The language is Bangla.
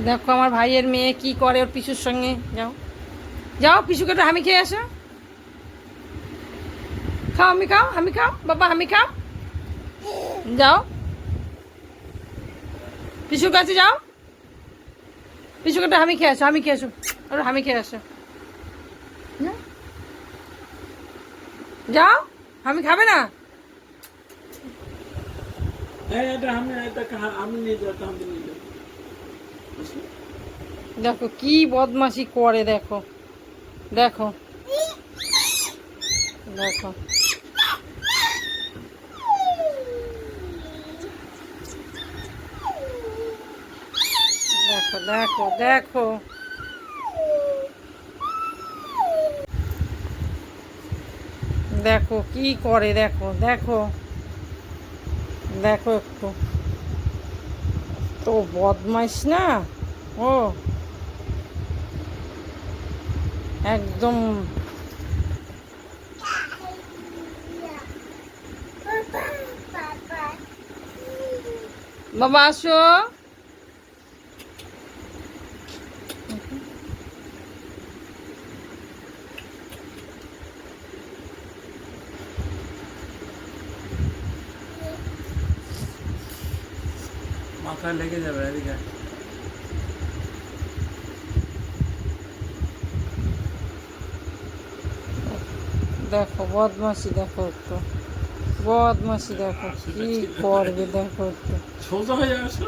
দেখো আমার ভাইয়ের মেয়ে কি করে ওর পিসুর সঙ্গে। যাও যাও, পিসুকে একটু হামি খেয়ে আসো। খাও, আমি খাও, আমি খাও বাবা, আমি খাও। যাও পিসুর কাছে যাও, পিসুকে একটু হামি খেয়ে আসো, হামি খেয়ে আসো, ওটা হামি খেয়ে আসো। যাও, আমি খাবে না। দেখো কি বদমাশি করে, দেখো দেখো দেখো দেখো দেখো দেখো দেখো কি করে, দেখো দেখো দেখো একটু তো বদমাইশ না ও, একদম। বাবা আসো। মাথায় লেগে যাবে এদিকে। দেখো বদমাসি, দেখো একটু বদমাসি, দেখো কি করবে, দেখো একটু। সোজা হয়ে আসো।